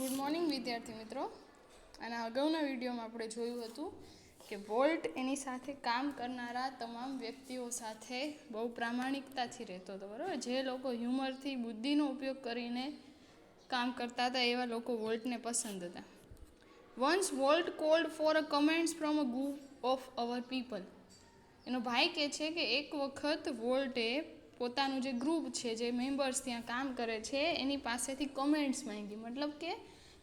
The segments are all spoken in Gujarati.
ગુડ મોર્નિંગ વિદ્યાર્થી મિત્રો. અને અગાઉના વિડીયોમાં આપણે જોયું હતું કે વોલ્ટ એની સાથે કામ કરનારા તમામ વ્યક્તિઓ સાથે બહુ પ્રામાણિકતાથી રહેતો હતો, બરાબર. જે લોકો હ્યુમરથી બુદ્ધિનો ઉપયોગ કરીને કામ કરતા હતા એવા લોકો વોલ્ટને પસંદ હતા. Once volt cold for a comments from a group of our people. એનો ભાઈ કહે છે કે એક વખત વોલ્ટે પોતાનું જે ગ્રુપ છે, જે મેમ્બર્સ ત્યાં કામ કરે છે, એની પાસેથી કમેન્ટ્સ માંગી. મતલબ કે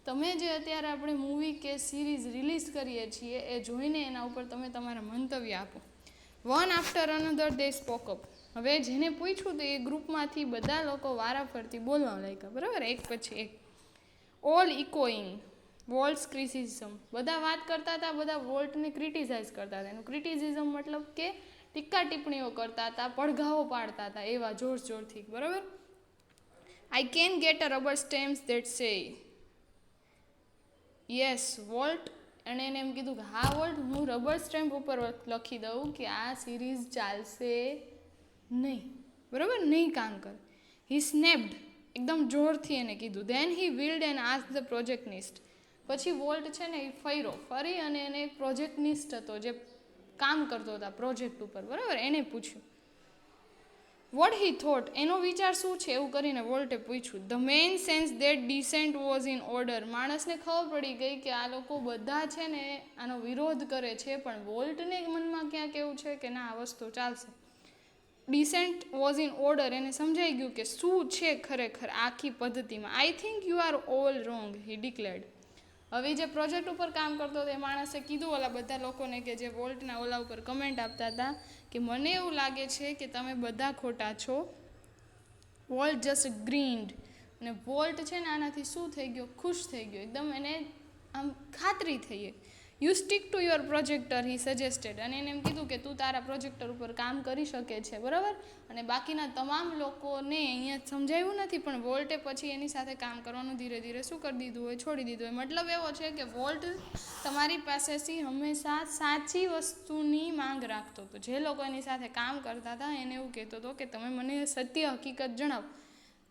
તમે જે અત્યારે આપણે મૂવી કે સિરીઝ રિલીઝ કરીએ છીએ એ જોઈને એના ઉપર તમે તમારા મંતવ્ય આપો. વન આફ્ટર અનધર દે સ્પોક અપ. હવે જેને પૂછ્યું તો એ ગ્રુપમાંથી બધા લોકો વારાફરતી બોલવા લાગ્યા, બરાબર, એક પછી એક. All echoing Walt's criticism. બધા વાત કરતા હતા, બધા વોલ્ટને ક્રિટિસાઇઝ કરતા હતા. એનું ક્રિટિસિઝમ મતલબ કે ટીકા ટિપ્પણીઓ કરતા હતા, પડઘાઓ પાડતા હતા, એવા જોર જોરથી, બરાબર. I can get a rubber stamps that say yes volt. અને એને એમ કીધું કે હા વોલ્ટ, હું રબર સ્ટેમ્પ ઉપર લખી દઉં કે આ સિરીઝ ચાલશે નહીં, બરાબર, નહીં કામ કરે. હી સ્નેપ્ડ, એકદમ જોરથી એને કીધું. Then he wheeled and ask the protagonist. પછી વોલ્ટ છે ને એ ફરી અને એને એક પ્રોજેક્ટનિસ્ટ હતો જે કામ કરતો હતા પ્રોજેક્ટ ઉપર, બરાબર, એને પૂછ્યું વોટ હી થોટ, એનો વિચાર શું છે એવું કરીને વોલ્ટે પૂછ્યું. The main sense that descent was in order. માણસને ખબર પડી ગઈ કે આ લોકો બધા છે ને આનો વિરોધ કરે છે, પણ વોલ્ટને મનમાં ક્યાંક એવું છે કે ના, આ વસ્તુ ચાલશે. Descent was in order. એને સમજાઈ ગયું કે શું છે ખરેખર આખી પદ્ધતિમાં. I think you are all wrong, he declared. હવે જે પ્રોજેક્ટ ઉપર કામ કરતો હતો એ માણસે કીધું ઓલા બધા લોકોને કે જે વોલ્ટના ઓલા ઉપર કમેન્ટ આપતા હતા કે મને એવું લાગે છે કે તમે બધા ખોટા છો. Walt just grinned. અને વોલ્ટ છે ને આનાથી શું થઈ ગયો, ખુશ થઈ ગયો એકદમ. એને આમ ખાતરી થઈ ગઈ. You stick to your projector, he suggested. અને એને એમ કીધું કે તું તારા પ્રોજેક્ટર ઉપર કામ કરી શકે છે, બરાબર. અને બાકીના તમામ લોકોને અહીંયા સમજાવ્યું નથી, પણ વોલ્ટે પછી એની સાથે કામ કરવાનું ધીરે ધીરે શું કરી દીધું હોય, છોડી દીધું હોય. મતલબ એવો છે કે વોલ્ટ તમારી પાસેથી હંમેશા સાચી વસ્તુની માંગ રાખતો હતો. જે લોકો એની સાથે કામ કરતા હતા એને એવું કહેતો હતો કે તમે મને સત્ય હકીકત જણાવો,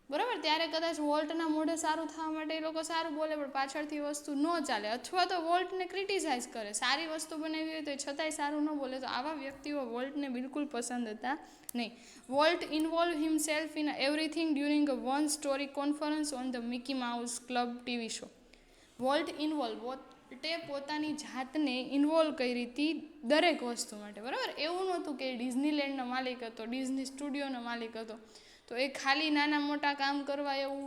બરાબર. ત્યારે કદાચ વોલ્ટના મોઢે સારું થવા માટે એ લોકો સારું બોલે, પણ પાછળથી વસ્તુ ન ચાલે, અથવા તો વોલ્ટને ક્રિટિસાઇઝ કરે. સારી વસ્તુ બનાવી હોય તો એ છતાંય સારું ન બોલે, તો આવા વ્યક્તિઓ વોલ્ટને બિલકુલ પસંદ હતા નહીં. Walt involve himself in everything during a one story conference on the Mickey Mouse Club TV show. Walt વોલ્ટે પોતાની જાતને ઇન્વોલ્વ કરી હતી દરેક વસ્તુ માટે, બરાબર. એવું નહોતું કે ડિઝનીલેન્ડનો માલિક હતો, ડિઝની સ્ટુડિયોનો માલિક હતો તો એ ખાલી નાના મોટા કામ કરવા એવું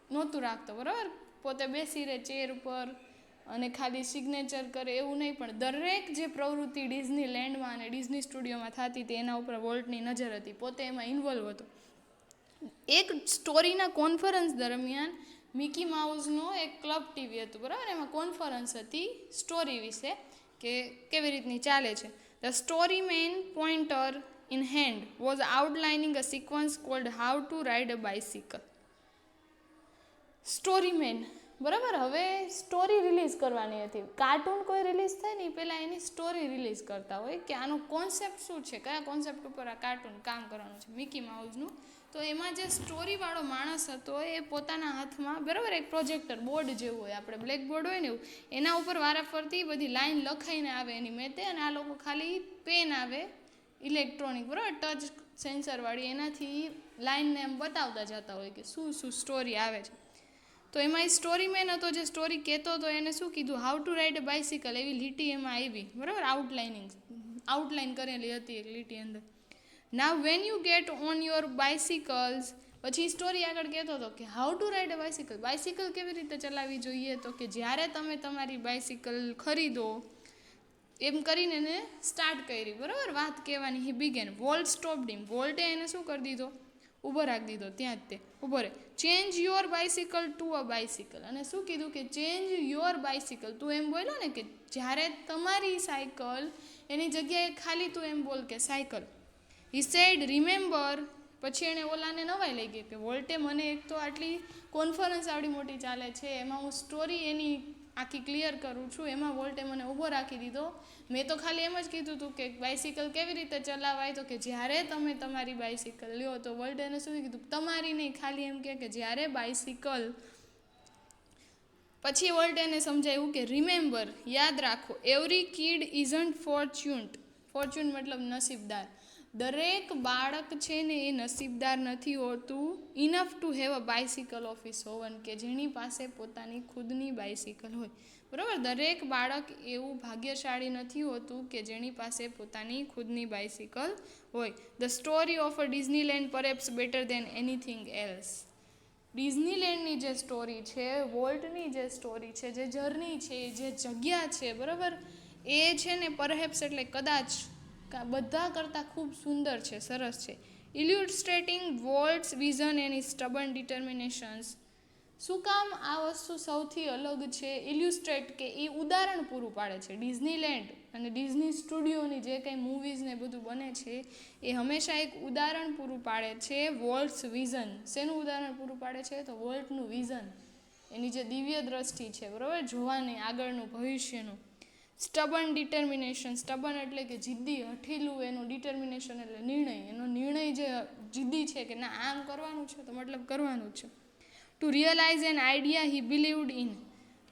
નહોતું રાખતો, બરાબર. પોતે બેસી રહે ચેર પર અને ખાલી સિગ્નેચર કરે એવું નહીં, પણ દરેક જે પ્રવૃત્તિ ડિઝનીલેન્ડમાં અને ડિઝની સ્ટુડિયોમાં થતી હતી એના ઉપર વોલ્ટની નજર હતી. પોતે એમાં ઇન્વોલ્વ હતો. એક સ્ટોરીના કોન્ફરન્સ દરમિયાન મિકી માઉસનો એક ક્લબ ટીવી હતું, બરાબર. એમાં કોન્ફરન્સ હતી સ્ટોરી વિશે કે કેવી રીતની ચાલે છે. The story man pointer in hand was outlining a sequence called how to ride a bicycle. Story man, બરાબર. હવે સ્ટોરી રિલીઝ કરવાની હતી. કાર્ટૂન કોઈ રિલીઝ થાય ને એ પહેલાં એની સ્ટોરી રિલીઝ કરતા હોય કે આનો કોન્સેપ્ટ શું છે, કયા કોન્સેપ્ટ ઉપર આ કાર્ટૂન કામ કરવાનું છે મિકી માઉસનું. તો એમાં જે સ્ટોરીવાળો માણસ હતો એ પોતાના હાથમાં, બરાબર, એક પ્રોજેક્ટર બોર્ડ જેવું હોય, આપણે બ્લેક બોર્ડ હોય ને એવું, એના ઉપર વારાફરતી બધી લાઈન લખાઈને આવે એની મેતે. અને આ લોકો ખાલી પેન આવે ઇલેક્ટ્રોનિક, બરાબર, ટચ સેન્સરવાળી, એનાથી લાઈનને એમ બતાવતા જતા હોય કે શું શું સ્ટોરી આવે છે. તો એમાં એ સ્ટોરી મેન હતો જે સ્ટોરી કહેતો હતો એને શું કીધું, how to ride a bicycle, એવી લીટી એમાં આવી, બરાબર. આઉટલાઇન કરેલી હતી એક લીટી અંદર. Now when you get on your bicycles. પછી સ્ટોરી આગળ કહેતો હતો કે how to ride a bicycle, bicycle કેવી રીતે ચલાવવી જોઈએ, તો કે જ્યારે તમે તમારી બાઇસિકલ ખરીદો, એમ કરીને એને સ્ટાર્ટ કરી, બરાબર, વાત કહેવાની. હી બિગેન. વોલ્ટ સ્ટોપ્ડ હિમ. વોલ્ટે એને શું કરી દીધો, ઊભો રાખી દીધો ત્યાં જ તે, ઊભો રહે. Change your bicycle to a bicycle. અને શું કીધું કે ચેન્જ યોર બાઇસિકલ. તું એમ બોલ્યો ને કે જ્યારે તમારી સાયકલ, એની જગ્યાએ ખાલી તું એમ બોલ કે સાયકલ. He said remember. પછી એણે ઓલાને નવાઈ લઈ ગઈ કે વોલ્ટે મને એક તો આટલી કોન્ફરન્સ આવડી મોટી ચાલે છે, એમાં હું સ્ટોરી એની આખી ક્લિયર કરું છું, એમાં વોલ્ટે મને ઊભો રાખી દીધો. મેં તો ખાલી એમ જ કીધું હતું કે બાઇસિકલ કેવી રીતે ચલાવાય, તો કે જ્યારે તમે તમારી બાઇસિકલ લ્યો. તો વોલ્ટે એને શું કીધું, તમારી નહીં, ખાલી એમ કે જ્યારે બાઇસિકલ પછી વોલ્ટ એને સમજાવ્યું કે રિમેમ્બર, યાદ રાખો, એવરી કિડ ઇઝન્ટ ફોર્ચ્યુન મતલબ નસીબદાર. દરેક બાળક છે ને એ નસીબદાર નથી હોતું enough to have a bicycle of his oven, કે જેની પાસે પોતાની ખુદની બાઇસિકલ હોય. બરાબર, દરેક બાળક એવું ભાગ્યશાળી નથી હોતું કે જેની પાસે પોતાની ખુદની બાઇસિકલ હોય. The story of a Disneyland perhaps better than anything else. ડિઝનીલેન્ડની જે સ્ટોરી છે, વોલ્ટની જે સ્ટોરી છે, જે જર્ની છે, જે જગ્યા છે, બરાબર, એ છે ને પરહેપ્સ એટલે કદાચ બધા કરતાં ખૂબ સુંદર છે, સરસ છે. ઇલ્યુસ્ટ્રેટિંગ વોલ્ટ્સ વિઝન એન્ડ સ્ટબર્ન ડિટર્મિનેશન્સ. શું કામ આ વસ્તુ સૌથી અલગ છે? ઇલ્યુસ્ટ્રેટ કે એ ઉદાહરણ પૂરું પાડે છે. ડિઝનીલેન્ડ અને ડિઝની સ્ટુડિયોની જે કંઈ મૂવીઝ ને બધું બને છે એ હંમેશા એક ઉદાહરણ પૂરું પાડે છે, વોલ્ટ્સ વિઝન. શેનું ઉદાહરણ પૂરું પાડે છે? તો વોલ્ટનું વિઝન, એની જે દિવ્ય દ્રષ્ટિ છે, બરાબર, જોવાની આગળનું ભવિષ્યનું. સ્ટબર્ન ડિટર્મિનેશન, સ્ટબર્ન એટલે કે જિદ્દી, હઠીલું, એનું ડિટર્મિનેશન એટલે નિર્ણય, એનો નિર્ણય જે જિદ્દી છે કે ના આમ કરવાનું છે તો મતલબ કરવાનું જ છે. To realise an idea he believed in,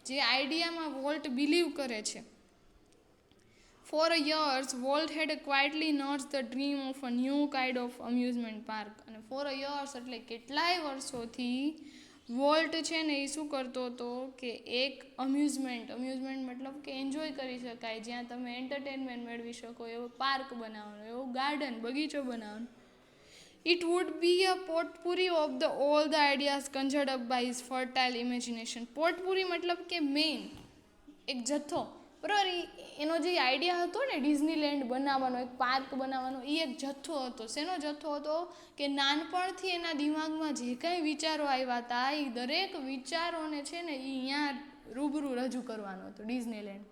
જે આઈડિયામાં વોલ્ટ બિલીવ કરે છે. For years Walt had quietly nurse the dream of a new kind of amusement park. અને ફોર યર્સ એટલે કેટલાય વર્ષોથી વોલ્ટ છે ને એ શું કરતો હતો કે એક અમ્યુઝમેન્ટ મતલબ કે એન્જોય કરી શકાય, જ્યાં તમે એન્ટરટેનમેન્ટ મેળવી શકો એવો પાર્ક બનાવવાનો, એવો ગાર્ડન, બગીચો બનાવવાનો. It would be a potpourri of all the ideas conjured up by his fertile imagination. Potpourri મતલબ કે મેઇન, એક જથ્થો, બરાબર. એનો જે આઈડિયા હતો ને ડિઝનીલેન્ડ બનાવવાનો, એક પાર્ક બનાવવાનો, એ એક જથ્થો હતો. શેનો જથ્થો હતો? કે નાનપણથી એના દિમાગમાં જે કાંઈ વિચારો આવ્યા હતા એ દરેક વિચારોને છે ને એ અહીંયા રૂબરૂ રજૂ કરવાનો હતો ડિઝનીલેન્ડ.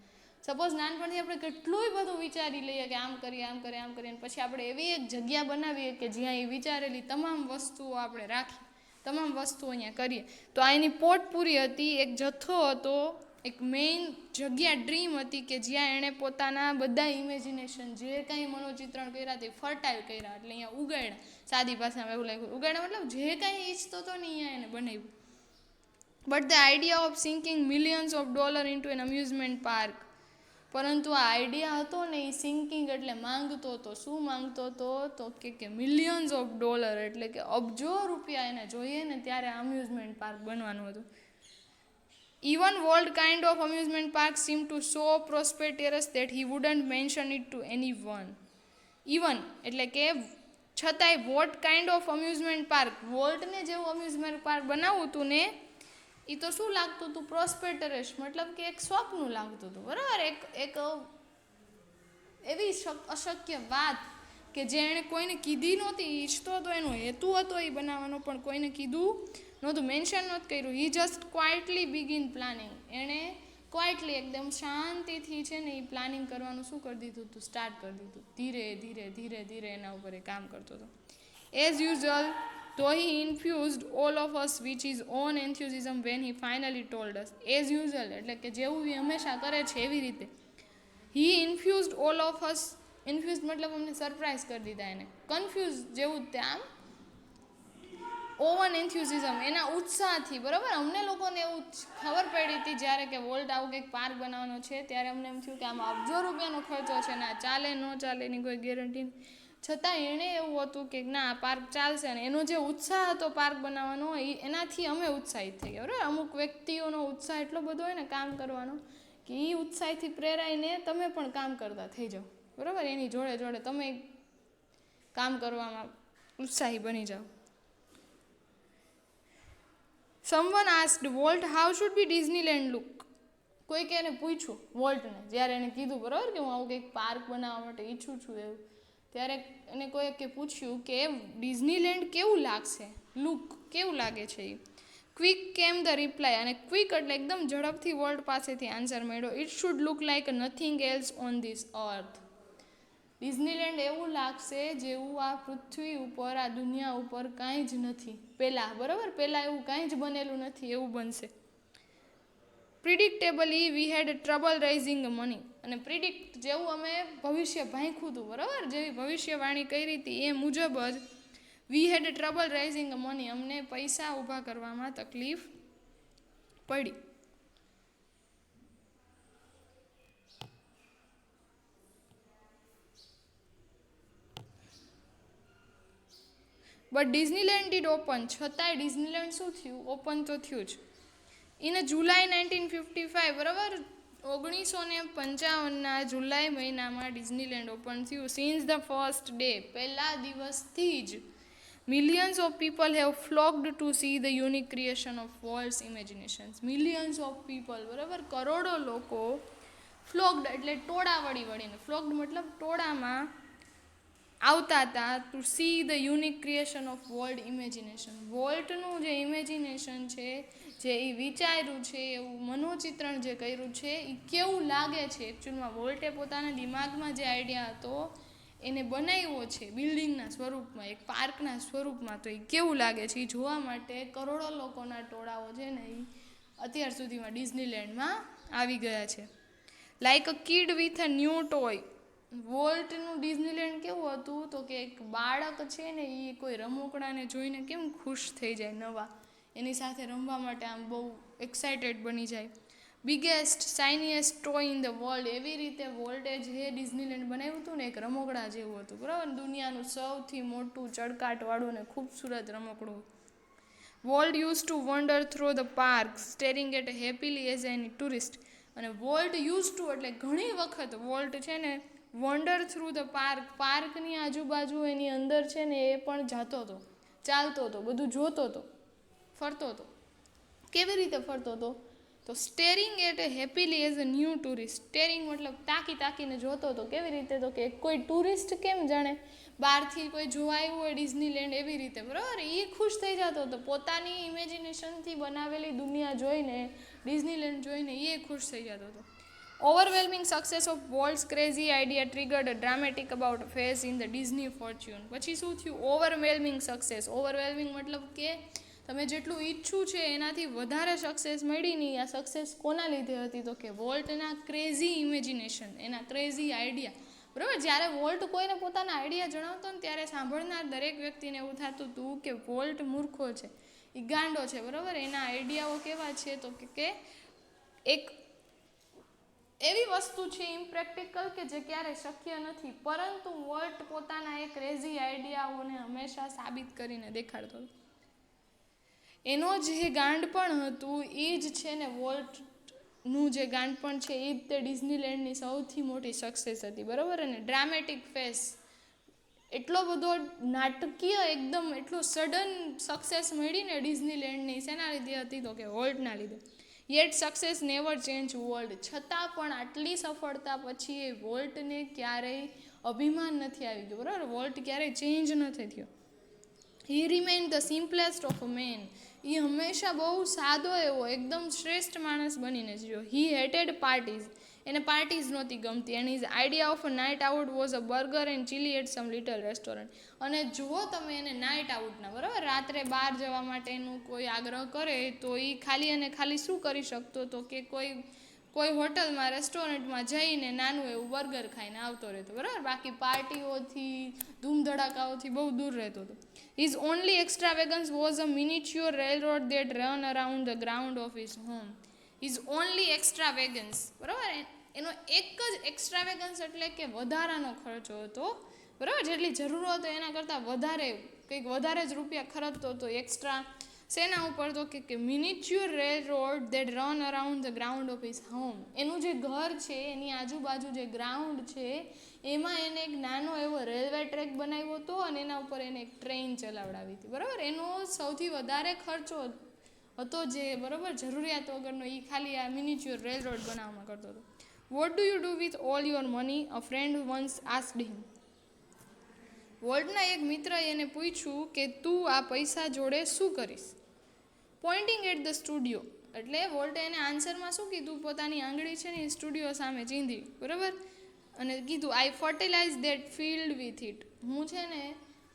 સપોઝ નાનપણથી આપણે કેટલુંય બધું વિચારી લઈએ કે આમ કરીએ, આમ કરીએ, આમ કરીએ, પછી આપણે એવી એક જગ્યા બનાવીએ કે જ્યાં એ વિચારેલી તમામ વસ્તુઓ આપણે રાખી, તમામ વસ્તુઓ અહીંયા કરીએ. તો આ એની પોટપૂરી હતી, એક જથ્થો હતો, એક મેઇન જગ્યા, ડ્રીમ હતી કે જ્યાં એણે પોતાના બધા ઇમેજિનેશન, જે કાંઈ મનોચિત્રણ કર્યા તે ફર્ટાઇલ કર્યા, એટલે અહીંયા ઉગાડ્યા. સાદી ભાષામાં એવું લાગ્યું, ઉગાડ્યા મતલબ જે કાંઈ ઈચ્છતો હતો ને અહીંયા એને બનાવ્યું. But the idea of sinking millions of dollar into an amusement park, પરંતુ આ આઈડિયા હતો ને એ સિંકિંગ એટલે માંગતો હતો. શું માંગતો હતો? તો કે મિલિયન્સ ઓફ ડોલર એટલે કે અબજો રૂપિયા એને જોઈએ ને ત્યારે અમ્યુઝમેન્ટ પાર્ક બનવાનું હતું. Even Walt kind of amusement park seem to so preposterous that he wouldn't mention it to anyone. Even એટલે કે છતાંય what kind of amusement park, વોલ્ટને જેવું અમ્યુઝમેન્ટ પાર્ક બનાવવું હતું ને એ તો શું લાગતું હતું? પ્રોસ્પેટરસ મતલબ કે એક સ્વપ્ન લાગતું હતું, બરાબર. એક એવી અશક્ય વાત કે જે એણે કોઈને કીધી નહોતી, ઈચ્છતો હતો, એનો હેતુ હતો એ બનાવવાનો, પણ કોઈને કીધું નહોતું, મેન્શન નહોતું કર્યું. હી જસ્ટ ક્વાઇટલી બિગિન પ્લાનિંગ. એણે ક્વાઇટલી એકદમ શાંતિથી છે ને એ પ્લાનિંગ કરવાનું શું કરી દીધું હતું? સ્ટાર્ટ કરી દીધું. ધીરે ધીરે ધીરે ધીરે એના ઉપર એ કામ કરતો હતો. As usual, though he infused all of us with his own enthusiasm when he finally told us. As usual એટલે કે જેવું એ હંમેશા કરે છે એવી રીતે. He infused all of us, infused મતલબ અમને સરપ્રાઈઝ કરી દીધા એને. કન્ફ્યુઝ જેવું જ તે આમ, ઓવન એન્થ્યુઝિઝમ એના ઉત્સાહથી, બરાબર. અમને લોકોને એવું ખબર પડી હતી જ્યારે કે વોલ્ટ આવું કંઈક પાર્ક બનાવવાનો છે ત્યારે અમને એમ થયું કે આમાં અબજો રૂપિયાનો ખર્ચો છે, ના ચાલે ન ચાલે એની કોઈ ગેરંટી. છતાં એણે એવું હતું કે ના આ પાર્ક ચાલશે, ને એનો જે ઉત્સાહ હતો પાર્ક બનાવવાનો એનાથી અમે ઉત્સાહિત થઈ ગયા, બરાબર. અમુક વ્યક્તિઓનો ઉત્સાહ એટલો બધો હોય ને કામ કરવાનો કે એ ઉત્સાહથી પ્રેરાઈને તમે પણ કામ કરતા થઈ જાઓ, બરાબર. એની જોડે જોડે તમે કામ કરવામાં ઉત્સાહી બની જાઓ. Someone asked Walt how should be Disneyland look. કોઈકે એને પૂછ્યું વોલ્ટને, જ્યારે એને કીધું, બરાબર, કે હું આવું કંઈક પાર્ક બનાવવા માટે ઈચ્છું છું એવું, ત્યારે એને કોઈકે પૂછ્યું કે ડિઝનીલેન્ડ કેવું લાગશે, લુક કેવું લાગે છે એ. ક્વિક કેમ ધ રિપ્લાય, અને ક્વિક એટલે એકદમ ઝડપથી વોલ્ટ પાસેથી આન્સર મળ્યો. It should look like nothing else on this earth. Disneyland એવું લાગશે જેવું આ પૃથ્વી ઉપર, આ દુનિયા ઉપર કાંઈ જ નથી પહેલાં, બરાબર. પહેલાં એવું કાંઈ જ બનેલું નથી એવું બનશે. પ્રિડિક્ટેબલી વી હેડ ટ્રબલ રેઇઝિંગ મની, અને પ્રિડિક્ટ જેવું અમે ભવિષ્ય ભાંખ્યું હતું, બરાબર, જેવી ભવિષ્યવાણી કરી હતી એ મુજબ જ વી હેડ ટ્રબલ રેઇઝિંગ મની, અમને પૈસા ઊભા કરવામાં તકલીફ પડી. બટ ડિઝનીલેન્ડ ડીડ ઓપન, છતાંય ડિઝનીલેન્ડ શું થયું, ઓપન તો થયું જ. ઇન જુલાઈ 1955, બરાબર, 1955ના જુલાઈ મહિનામાં ડિઝનીલેન્ડ ઓપન થયું. સિન્સ ધ ફર્સ્ટ ડે, પહેલા દિવસથી જ millions of people have flocked to see the unique creation of Walt's imaginations. Millions of people, બરાબર, કરોડો લોકો, ફ્લોક્ડ એટલે ટોળા વળીને, ફ્લોક્ડ મતલબ ટોળામાં આવતા હતા to see the unique creation of Walt imagination. વોલ્ટનું જે ઇમેજિનેશન છે, જે એ વિચાર્યું છે, એવું મનોચિત્રણ જે કર્યું છે, એ કેવું લાગે છે. એકચ્યુઅલમાં વોલ્ટે પોતાના દિમાગમાં જે આઈડિયા હતો એને બનાવ્યો છે બિલ્ડિંગના સ્વરૂપમાં, એક પાર્કના સ્વરૂપમાં, તો એ કેવું લાગે છે એ જોવા માટે કરોડો લોકોના ટોળાઓ છે ને એ અત્યાર સુધીમાં ડિઝનીલેન્ડમાં આવી ગયા છે. Like a kid with a new toy. વોલ્ટનું ડિઝનીલેન્ડ કેવું હતું, તો કે એક બાળક છે ને એ કોઈ રમકડાને જોઈને કેમ ખુશ થઈ જાય, નવા એની સાથે રમવા માટે આમ બહુ એક્સાઇટેડ બની જાય. Biggest shiniest toy in the world, એવી રીતે વોલ્ટે જે ડિઝનીલેન્ડ બનાવ્યું હતું ને એક રમકડા જેવું હતું, બરાબર, દુનિયાનું સૌથી મોટું ચળકાટવાળું ને ખૂબસૂરત રમકડું. Walt use to wander through the park staring at happily as any tourist. અને વોલ્ટ યુઝ ટુ એટલે ઘણી વખત વોલ્ટ છે ને વન્ડર થ્રુ ધ પાર્ક, પાર્કની આજુબાજુ એની અંદર છે ને એ પણ જતો હતો, ચાલતો હતો, બધું જોતો હતો, ફરતો હતો. કેવી રીતે ફરતો હતો, તો staring at happily as a new tourist. Staring મતલબ તાકીને જોતો હતો. કેવી રીતે, તો કે કોઈ ટુરિસ્ટ કેમ જાણે બહારથી કોઈ જોવા આવ્યું હોય ડિઝનીલેન્ડ, એવી રીતે, બરાબર, એ ખુશ થઈ જતો હતો. પોતાની ઇમેજિનેશનથી બનાવેલી દુનિયા જોઈને, ડિઝનીલેન્ડ જોઈને એ ખુશ થઈ જતો હતો. Overwhelming success of Walt's crazy idea triggered a dramatic about face in the Disney fortune. પછી શું થયું, ઓવરવેલ્મિંગ સક્સેસ. ઓવરવેલ્મિંગ મતલબ કે તમે જેટલું ઈચ્છું છે એનાથી વધારે સક્સેસ મળી નહીં. આ સક્સેસ કોના લીધે હતી, તો કે વોલ્ટના ક્રેઝી ઇમેજિનેશન, એના ક્રેઝી આઈડિયા, બરાબર. જ્યારે વોલ્ટ કોઈને પોતાના આઈડિયા જણાવતો ને ત્યારે સાંભળનાર દરેક વ્યક્તિને એવું થતું હતું કે વોલ્ટ મૂર્ખો છે, એ ગાંડો છે, બરાબર. એના આઈડિયાઓ કેવા છે, તો કે એક એવી વસ્તુ છે ઇમ્પ્રેક્ટિકલ કે જે ક્યારેય શક્ય નથી, પરંતુ વોલ્ટ પોતાના એ ક્રેઝી આઈડિયાઓને હંમેશા સાબિત કરીને દેખાડતો હતો. એનો જે ગાંડપણ હતું એ જ છે ને વોલ્ટનું જે ગાંડપણ છે એ જ તે ડિઝનીલેન્ડની સૌથી મોટી સક્સેસ હતી, બરાબર. અને ડ્રામેટિક ફેસ, એટલો બધો નાટકીય, એકદમ એટલો સડન સક્સેસ મળી ને ડિઝનીલેન્ડની, શેના લીધે હતી, તો કે વોલ્ટના લીધે. Yet success never change world. છતાં પણ આટલી સફળતા પછી એ વોલ્ટને ક્યારેય અભિમાન નથી આવી ગયું, બરાબર. વોલ્ટ ક્યારેય ચેન્જ નથી થયો. He remain the simplest of a man. એ હંમેશા બહુ સાદો એવો એકદમ શ્રેષ્ઠ માણસ બનીને જ રહ્યો. He hated parties. એને પાર્ટીઝ નહોતી ગમતી. And his idea of a night out was a burger and chilli at some little restaurant. અને જુઓ તમે એને નાઇટ આઉટના, બરાબર, રાત્રે બહાર જવા માટેનું કોઈ આગ્રહ કરે તો એ ખાલી અને ખાલી શું કરી શકતો હતો કે કોઈ હોટલમાં, રેસ્ટોરન્ટમાં જઈને નાનું એવું બર્ગર ખાઈને આવતો રહેતો, બરાબર. બાકી પાર્ટીઓથી, ધૂમધડાકાઓથી બહુ દૂર રહેતો હતો. His only extravagance was a miniature railroad that run around the ground of his home. His only extravagance, બરાબર. એનો એક જ એક્સ્ટ્રાવેગન્સ એટલે કે વધારાનો ખર્ચો હતો, બરાબર. જેટલી જરૂર હતો એના કરતાં વધારે, કંઈક વધારે જ રૂપિયા ખર્ચતો હતો એક્સ્ટ્રા. શેના ઉપર, તો કે miniature railroad that run around the ground of his home. એનું જે ઘર છે એની આજુબાજુ જે ગ્રાઉન્ડ છે એમાં એને એક નાનો એવો રેલવે ટ્રેક બનાવ્યો હતો અને એના ઉપર એને એક ટ્રેન ચલાવડાવી હતી, બરાબર. એનો સૌથી વધારે ખર્ચો હતો જે, બરાબર, જરૂરિયાત વગરનો, એ ખાલી આ મિનિચ્યોર રેલ રોડ બનાવવામાં કરતો હતો. What do you do with all your money, a friend once asked him. વોલ્ટના એક મિત્રએ એને પૂછ્યું કે તું આ પૈસા જોડે શું કરીશ. Pointing at the studio. એટલે વોલ્ટે એને આન્સરમાં શું કીધું, પોતાની આંગળી છે ને એ સ્ટુડિયો સામે ચીંધી, બરાબર, અને કીધું I fertilize that field with it. હું છે ને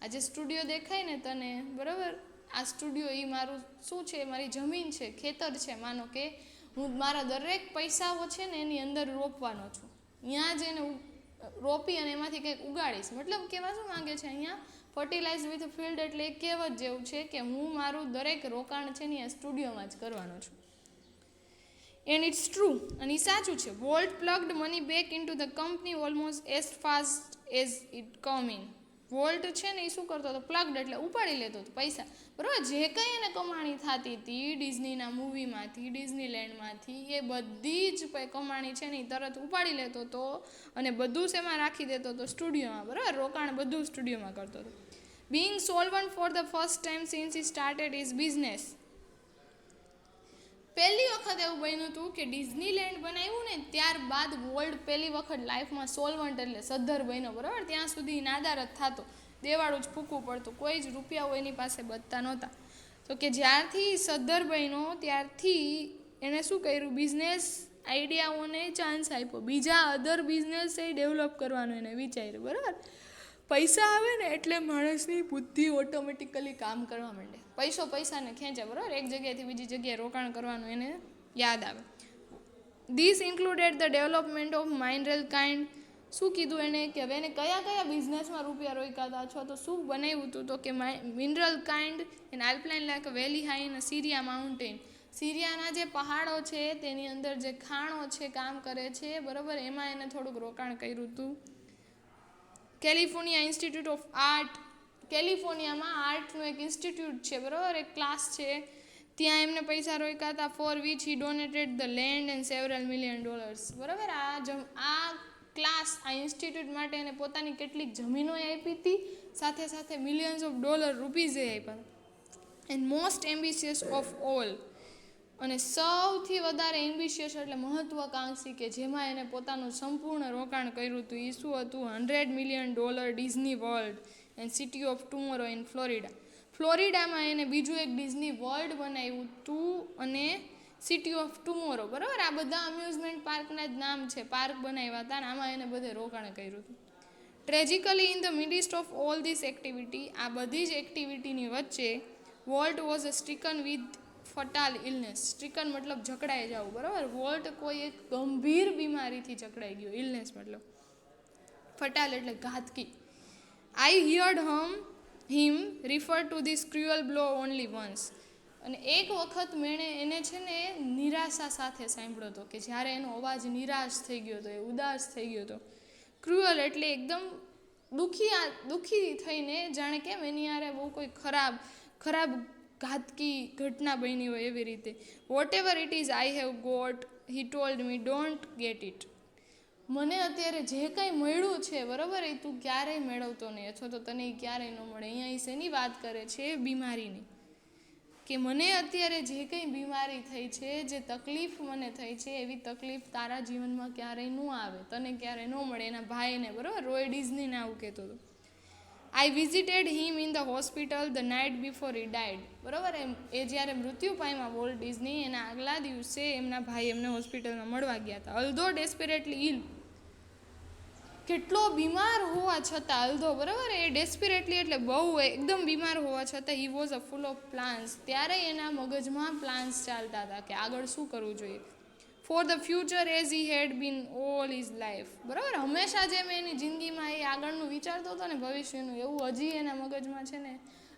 આ જે સ્ટુડિયો દેખાય ને તને, બરાબર, આ સ્ટુડિયો એ મારું શું છે, મારી જમીન છે, ખેતર છે. માનો કે હું મારા દરેક પૈસાઓ છે ને એની અંદર રોપવાનો છું. ત્યાં જ એને રોપી અને એમાંથી કંઈક ઉગાડીશ. મતલબ કહેવા શું માંગે છે અહીંયા, ફર્ટિલાઇઝ વિથ ફિલ્ડ એટલે એ કહેવત જેવું છે કે હું મારું દરેક રોકાણ છે ને આ સ્ટુડિયોમાં જ કરવાનો છું. And it's true. અને એ સાચું છે. Walt plugged money back into the company almost as fast as it come in. Walt છે ને એ શું કરતો હતો, પ્લગડ એટલે ઉપાડી લેતો હતો પૈસા, બરાબર. જે કંઈ એને કમાણી થતી હતી ડિઝનીના મૂવીમાંથી, ડિઝનીલેન્ડમાંથી, એ બધી જ કમાણી છે ને એ તરત ઉપાડી લેતો હતો અને બધું શેમાં રાખી દેતો હતો, સ્ટુડિયોમાં, બરાબર. રોકાણ બધું સ્ટુડિયોમાં કરતો હતો. Being solvent for the first time since he started his business. પહેલી વખત એવું બન્યું હતું કે ડિઝનીલેન્ડ બનાવ્યું ને ત્યારબાદ વોલ્ટ પહેલી વખત લાઈફમાં સોલ્વન્ટ એટલે સદ્ધર બન્યો, બરાબર. ત્યાં સુધી નાદાર જ થતો, દેવાળું જ ફૂકવું પડતું, કોઈ જ રૂપિયાઓ એની પાસે બચતા નહોતા. તો કે જ્યારથી સદ્ધર બન્યો ત્યારથી એણે શું કર્યું, બિઝનેસ આઈડિયાઓને ચાન્સ આપ્યો, બીજા અધર બિઝનેસ એ ડેવલપ કરવાનું એને વિચાર્યું, બરાબર. પૈસા આવે ને એટલે માણસની બુદ્ધિ ઓટોમેટિકલી કામ કરવા માંડે, પૈસાને ખેંચે, બરાબર. એક જગ્યાએથી બીજી જગ્યાએ રોકાણ કરવાનું એને યાદ આવે. This included the development of mineral kind. શું કીધું એને કે હવે એને કયા કયા બિઝનેસમાં રૂપિયા રોક્યા હતા અથવા તો શું બનાવ્યું હતું, તો કે mineral kind an alpine like valley high in Sierra mountain. સિરિયાના જે પહાડો છે તેની અંદર જે ખાણો છે કામ કરે છે, બરાબર, એમાં એને થોડુંક રોકાણ કર્યું હતું. California Institute of Art. કેલિફોર્નિયામાં આર્ટનું એક ઇન્સ્ટિટ્યૂટ છે, બરાબર, એક ક્લાસ છે, ત્યાં એમને પૈસા રોક્યા હતા. For which he donated the land and several $1 million, બરાબર. આ ક્લાસ, આ ઇન્સ્ટિટ્યૂટ માટે એને પોતાની કેટલીક જમીનો આપી હતી, સાથે સાથે $millions રૂપીઝે આપ્યા. And most ambitious of all, અને સૌથી વધારે એમ્બિશિયસ એટલે મહત્વાકાંક્ષી કે જેમાં એને પોતાનું સંપૂર્ણ રોકાણ કર્યું હતું, એ શું હતું, $100 million Disney World and City of Tomorrow in Florida. ફ્લોરિડામાં એને બીજું એક ડિઝની વર્લ્ડ બનાવ્યું હતું અને સિટી ઓફ ટુમોરો, બરાબર. આ બધા અમ્યુઝમેન્ટ પાર્કના જ નામ છે, પાર્ક બનાવ્યા હતા અને આમાં એને બધે રોકાણ કર્યું હતું. Tragically in the midst of all this activity, આ બધી જ એક્ટિવિટીની વચ્ચે Walt was stricken with fatal illness. Stricken મતલબ જકડાઈ જવું, બરાબર. વોલ્ટ કોઈ એક ગંભીર બીમારીથી જકડાઈ ગયો, ઇલનેસ મતલબ ફટાલ એટલે ઘાતકી. I heard him refer to this cruel blow only once. અને એક વખત એને છે ને નિરાશા સાથે સાંભળ્યો હતો, કે જ્યારે એનો અવાજ નિરાશ થઈ ગયો હતો, એ ઉદાસ થઈ ગયો હતો. ક્રુઅલ એટલે એકદમ દુઃખી થઈને, જાણે કેમ એની યારે બહુ કોઈ ખરાબ ઘાતકી ઘટના બની હોય એવી રીતે. Whatever it is I have got, he told me, don't get it. મને અત્યારે જે કંઈ મળ્યું છે, બરાબર, એ તું ક્યારેય મેળવતો નહીં, અથવા તો તને એ ક્યારેય ન મળે. અહીંયા એ શેની વાત કરે છે, બીમારીની, કે મને અત્યારે જે કંઈ બીમારી થઈ છે, જે તકલીફ મને થઈ છે, એવી તકલીફ તારા જીવનમાં ક્યારેય ન આવે, તને ક્યારેય ન મળે. એના ભાઈને, બરાબર, રોય ડિઝનીને આવું કહેતો હતો. I visited him in the hospital the night before he died, બરાબર. એ જ્યારે મૃત્યુ પામ્યા વોલ્ટ ડિઝની, એના આગલા દિવસે એમના ભાઈ એમને હોસ્પિટલમાં મળવા ગયા હતા. અલ્ધો ડેસ્પેરેટલી ઇલ, કેટલો બીમાર હોવા છતાં, અલ્ધો, બરાબર, એ ડેસ્પેરેટલી એટલે બહુ એકદમ બીમાર હોવા છતાં, he was a full of plans. ત્યારે એના મગજમાં પ્લાન્સ ચાલતા હતા કે આગળ શું કરવું જોઈએ. For the future as he had been all his life, બરાબર. હંમેશા જેમ એની જિંદગીમાં એ આગળનું વિચારતો હતો ને ભવિષ્યનું, એવું હજી એના મગજમાં છે ને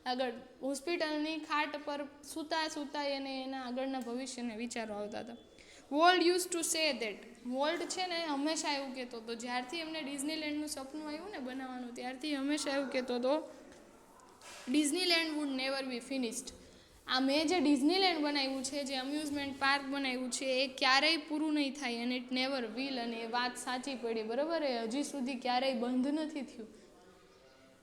આગળ હોસ્પિટલની ખાટ પર સૂતા એને એના આગળના ભવિષ્યને વિચારો આવતા હતા. Volt use to say that, volt છે ને હંમેશા એવું કહેતો હતો, જ્યારથી એમને ડિઝનીલેન્ડનું સપનું આવ્યું ને બનાવવાનું, ત્યારથી હંમેશા એવું કહેતો હતો, Disneyland would never be finished. આ મેં જે ડિઝનીલેન્ડ બનાવ્યું છે, જે અમ્યુઝમેન્ટ પાર્ક બનાવ્યું છે, એ ક્યારેય પૂરું નહીં થાય, અને ઇટ નેવર વિલ. અને એ વાત સાચી પડી, બરાબર. એ હજી સુધી ક્યારેય બંધ નથી થયું.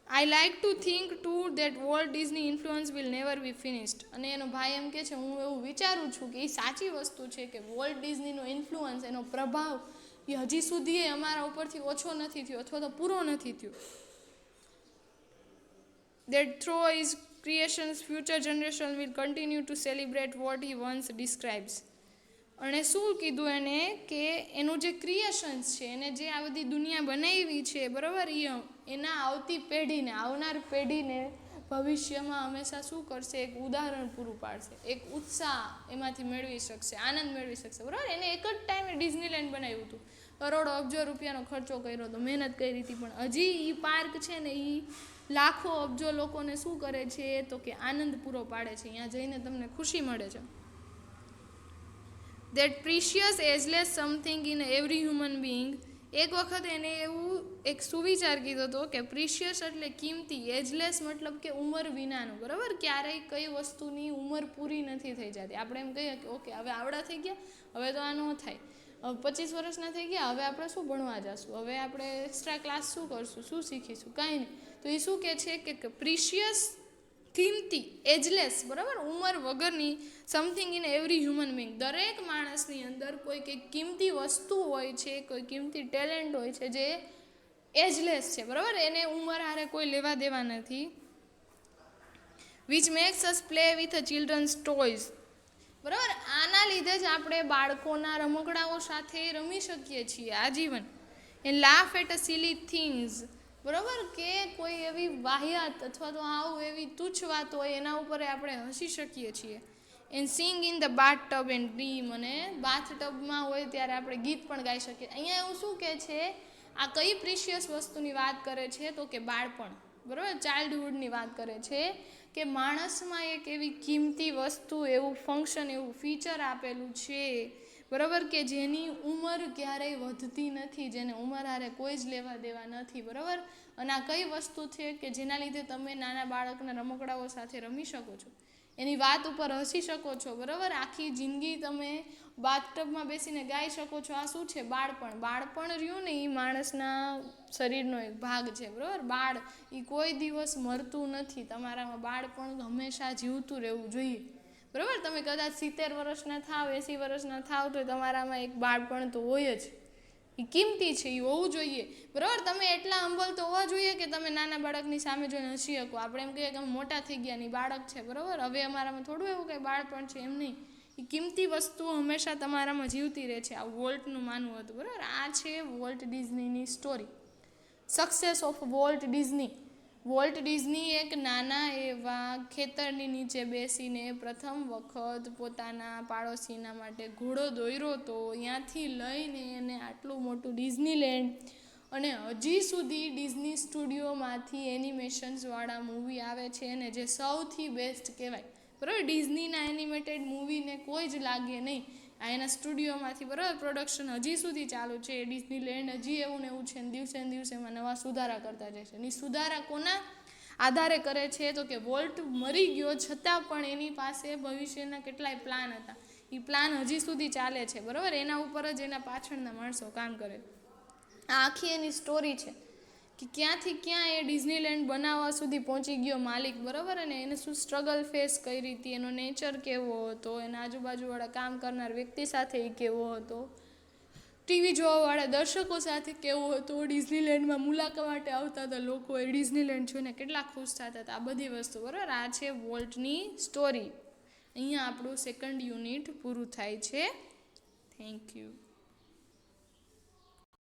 I like to think two that Walt Disney influence will never be finished. અને એનો ભાઈ એમ કહે છે, હું એવું વિચારું છું કે એ સાચી વસ્તુ છે કે વોલ્ટ ડિઝનીનો ઇન્ફ્લુઅન્સ, એનો પ્રભાવ, એ હજી સુધી અમારા ઉપરથી ઓછો નથી થયો અથવા તો પૂરો નથી થયો. That through his creations, future generation will continue to celebrate what he once describes. અને શું કીધું એને કે એનું જે ક્રિએશન્સ છે, એને જે આ બધી દુનિયા બનાવી છે, બરાબર, એના આવતી પેઢીને, આવનાર પેઢીને ભવિષ્યમાં હંમેશા શું કરશે, એક ઉદાહરણ પૂરું પાડશે, એક ઉત્સાહ એમાંથી મેળવી શકશે, આનંદ મેળવી શકશે, બરાબર. એને એક જ ટાઈમે ડિઝનીલેન્ડ બનાવ્યું હતું, કરોડો અબજો રૂપિયાનો ખર્ચો કર્યો હતો, મહેનત કરી હતી, પણ હજી એ પાર્ક છે ને એ લાખો અબજો લોકોને શું કરે છે, તો કે આનંદ પૂરો પાડે છે, અહીંયા જઈને તમને ખુશી મળે છે. That precious ageless something in every human being એક વખત એને એવું એક સુવિચાર કીધો હતો કે પ્રિશિયસ એટલે કિંમતી, એજલેસ મતલબ કે ઉંમર વિનાનું, બરાબર. ક્યારેય કઈ વસ્તુની ઉંમર પૂરી નથી થઈ જતી. આપણે એમ કહીએ કે ઓકે હવે આવડા થઈ ગયા, હવે તો આ ન થાય, 25 વર્ષના થઈ ગયા, હવે આપણે શું ભણવા જશું, હવે આપણે એક્સ્ટ્રા ક્લાસ શું કરશું, શું શીખીશું, કાંઈ નહીં. તો એ શું કહે છે કે પ્રિશિયસ, કિંમતી, એજલેસ, બરાબર, ઉંમર વગરની, something in every human being, દરેક માણસની અંદર કોઈ કંઈક કિંમતી વસ્તુ હોય છે, કોઈ કિંમતી ટેલેન્ટ હોય છે જે એજલેસ છે, બરાબર, એને ઉંમર હારે કોઈ લેવા દેવા નથી. Which makes us play with a children's toys, બરાબર. આના લીધે જ આપણે બાળકોના રમકડાઓ સાથે રમી શકીએ છીએ આજીવન. And laugh at a silly things, બરાબર, કે કોઈ એવી વાહિયાત અથવા તો આવું એવી તુચ્છ વાત હોય એના ઉપર આપણે હસી શકીએ છીએ. And sing in the bath tub and dream, અને બાથ ટબમાં હોય ત્યારે આપણે ગીત પણ ગાઈ શકીએ. અહીંયા એવું શું કહે છે, આ કઈ પ્રિશિયસ વસ્તુની વાત કરે છે, તો કે બાળપણ, બરાબર, ચાઇલ્ડહુડની વાત કરે છે, કે માણસમાં એક એવી કિંમતી વસ્તુ, એવું ફંક્શન, એવું ફીચર આપેલું છે, બરાબર, કે જેની ઉંમર ક્યારેય વધતી નથી, જેને ઉંમર હારે કોઈ જ લેવા દેવા નથી, બરાબર. અને આ કઈ વસ્તુ છે કે જેના લીધે તમે નાના બાળકના રમકડાઓ સાથે રમી શકો છો, એની વાત ઉપર હસી શકો છો, બરાબર, આખી જિંદગી તમે બાથટબમાં બેસીને ગાઈ શકો છો. આ શું છે, બાળપણ. બાળપણ રહ્યું ને એ માણસના શરીરનો એક ભાગ છે, બરાબર. બાળ એ કોઈ દિવસ મરતું નથી, તમારામાં બાળપણ હંમેશા જીવતું રહેવું જોઈએ, બરાબર. તમે કદાચ 70 વર્ષના થાવ, 80 વર્ષના થાવ, તો તમારામાં એક બાળપણ તો હોય જ, એ કિંમતી છે, એ હોવું જોઈએ, બરાબર. તમે એટલા હંબલ તો હોવા જોઈએ કે તમે નાના બાળકની સામે જોઈને હસી શકો. આપણે એમ કહીએ કે અમે મોટા થઈ ગયા ની બાળક છે, બરાબર, હવે અમારામાં થોડું એવું કંઈ બાળપણ છે, એમ નહીં. એ કિંમતી વસ્તુઓ હંમેશા તમારામાં જીવતી રહે છે. આ વોલ્ટનું માનવું હતું, બરાબર. આ છે વોલ્ટ ડિઝનીની story, success of Walt Disney. Walt Disney એક નાના એવા ખેતરની નીચે બેસીને પ્રથમ વખત પોતાના પાડોશીના માટે ઘોડો દોર્યો હતો. ત્યાંથી લઈને એને આટલું મોટું ડિઝનીલેન્ડ, અને હજી સુધી ડિઝની સ્ટુડિયોમાંથી એનિમેશન્સવાળા મૂવી આવે છે ને જે સૌથી બેસ્ટ કહેવાય, બરાબર. ડિઝનીના એનિમેટેડ મૂવીને કોઈ જ લાગે નહીં. આ એના સ્ટુડિયોમાંથી, બરાબર, પ્રોડક્શન હજી સુધી ચાલુ છે. ડિઝનીલેન્ડ હજી એવું ને એવું છે, ને દિવસે ને દિવસે એમાં નવા સુધારા કરતા જાય છે. અને સુધારા કોના આધારે કરે છે, તો કે વોલ્ટ મરી ગયો છતાં પણ એની પાસે ભવિષ્યના કેટલાય પ્લાન હતા, એ પ્લાન હજી સુધી ચાલે છે, બરાબર. એના ઉપર જ એના પાછળના માણસો કામ કરે. આ આખી એની સ્ટોરી છે કે ક્યાંથી ક્યાં એ ડિઝનીલેન્ડ બનાવવા સુધી પહોંચી ગયો માલિક, બરાબર. અને એને શું સ્ટ્રગલ ફેસ કરી હતી, એનો નેચર કેવો હતો, એના આજુબાજુવાળા કામ કરનાર વ્યક્તિ સાથે એ કેવો હતો, ટીવી જોવાવાળા દર્શકો સાથે કેવો હતો, ડિઝનીલેન્ડમાં મુલાકાત માટે આવતા હતા લોકો, એ ડિઝનીલેન્ડ જોઈને કેટલા ખુશ થતા હતા, આ બધી વસ્તુ, બરાબર. આ છે વોલ્ટની સ્ટોરી. અહીંયા આપણું સેકન્ડ યુનિટ પૂરું થાય છે. Thank you.